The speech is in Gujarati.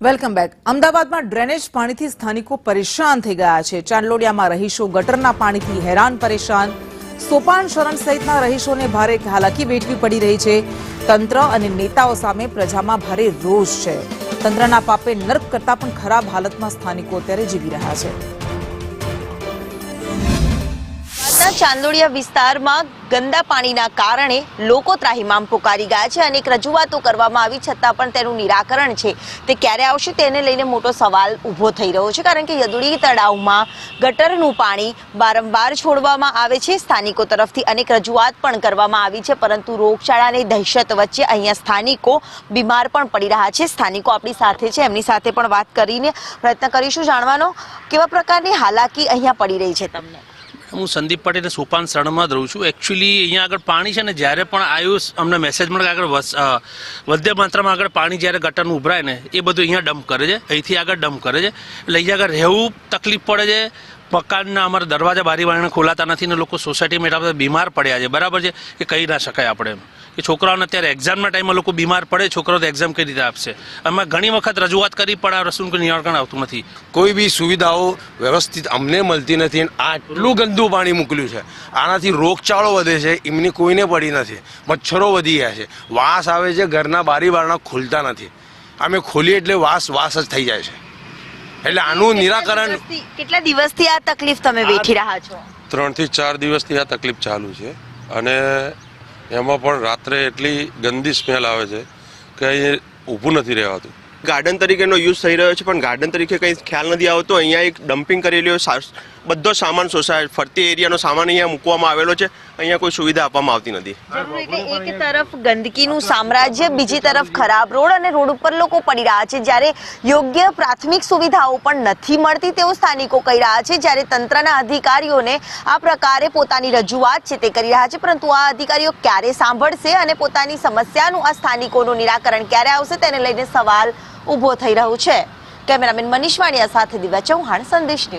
Welcome back. અમદાવાદમાં ડ્રેનેજ પાણીથી સ્થાનિકો પરેશાન થઈ ગયા છે। ચાંદલોડિયામાં રહીશો ગટરના પાણીથી હેરાન પરેશાન। સોપાન શરણ સહિતના રહીશોને ભારે હાલાકી વેઠવી પડી રહી છે। તંત્ર અને નેતાઓ સામે પ્રજામાં ભારે રોષ છે। તંત્રના પાપે નર્ક કરતા પણ ખરાબ હાલતમાં સ્થાનિકો અત્યારે જીવી રહ્યા છે। ચાંદોડિયા વિસ્તારમાં ગંદા પાણીના કારણે લોકો ત્રાહિમામ પુકારી ગયા છે। અનેક રજૂઆતો કરવામાં આવી છતાં પણ તેનું નિરાકરણ છે તે ક્યારે આવશે તેને લઈને મોટો સવાલ ઊભો થઈ રહ્યો છે। કારણ કે યદુડી તળાવમાં ગટરનું પાણી વારંવાર છોડવામાં આવે છે। સ્થાનિકો તરફથી અનેક રજૂઆત પણ કરવામાં આવી છે, પરંતુ રોગચાળાની દહેશત વચ્ચે અહીંયા સ્થાનિકો બીમાર પણ પડી રહ્યા છે। સ્થાનિકો આપણી સાથે છે, એમની સાથે પણ વાત કરીને પ્રયત્ન કરીશું જાણવાનો કેવા પ્રકારની હાલાકી અહીંયા પડી રહી છે તમને। હું સંદીપ પટેલ સોપાન શરણમાં જ રહું છું। એકચ્યુઅલી અહીંયા આગળ પાણી છે ને, જ્યારે પણ આવ્યું અમને મેસેજ મળે કે આગળ વધ્ય માત્રામાં આગળ પાણી જ્યારે ગટરનું ઉભરાય ને એ બધું અહીંયા ડમ્પ કરે છે, અહીંથી આગળ ડમ્પ કરે છે। એટલે અહીંયા આગળ રહેવું તકલીફ પડે છે। મકાનના અમારા દરવાજા બારી વાળાને ખોલાતા નથી ને લોકો સોસાયટીમાં એટલા બધા બીમાર પડ્યા છે, બરાબર છે, કે કહી ના શકાય આપણે એમ કે છોકરાઓને અત્યારે એક્ઝામના ટાઈમમાં લોકો બીમાર પડે, છોકરાઓ તો એક્ઝામ કઈ રીતે આપશે। અમે ઘણી વખત રજૂઆત કરી પણ આ રસ્તું નિરાકરણ આવતું નથી। કોઈ બી સુવિધાઓ વ્યવસ્થિત અમને મળતી નથી। આટલું ગંદુ પાણી મોકલ્યું છે, આનાથી રોગચાળો વધે છે, એમની કોઈને પડી નથી। મચ્છરો વધી ગયા છે, વાસ આવે છે, ઘરના બારી બારણા ખુલતા નથી। અમે ખોલીએ એટલે વાસ જ થઈ જાય છે। એટલે આનું નિરાકરણ કેટલા દિવસથી આ તકલીફ તમે વેઠી રહ્યા છો? 3 થી 4 દિવસથી આ તકલીફ ચાલુ છે અને એમાં પણ રાત્રે એટલી ગંદી સ્મેલ આવે છે કે અહીં ઊભું નથી રહેવાતું। ગાર્ડન તરીકેનો યુઝ થઈ રહ્યો છે, પણ ગાર્ડન તરીકે કંઈ ખ્યાલ નથી આવતો। અહીંયા એક ડમ્પિંગ કરેલી બધો સામાન સોસાયટી ફરતી એરિયાનો સામાન અહીંયા મૂકવામાં આવેલો છે। અહીંયા કોઈ સુવિધા આપવામાં આવતી નથી। એટલે એક તરફ ગંદકીનું સામ્રાજ્ય, બીજી તરફ ખરાબ રોડ અને રોડ ઉપર લોકો પડી રહ્યા છે, જ્યારે યોગ્ય પ્રાથમિક સુવિધાઓ પણ નથી મળતી તેવું સ્થાનિકો કહી રહ્યા છે। જ્યારે તંત્રના અધિકારીઓને આ પ્રકારે પોતાની રજૂઆત છે તે કરી રહ્યા છે, પરંતુ આ અધિકારીઓ ક્યારે સાંભળશે અને પોતાની સમસ્યાનું આ સ્થાનિકોનું નિરાકરણ ક્યારે આવશે તેને લઈને સવાલ ઊભો થઈ રહ્યો છે। કેમેરામેન મનીષ વાણિયા સાથે દિવ્યા ચૌહાણ, સંદેશ ન્યૂઝ।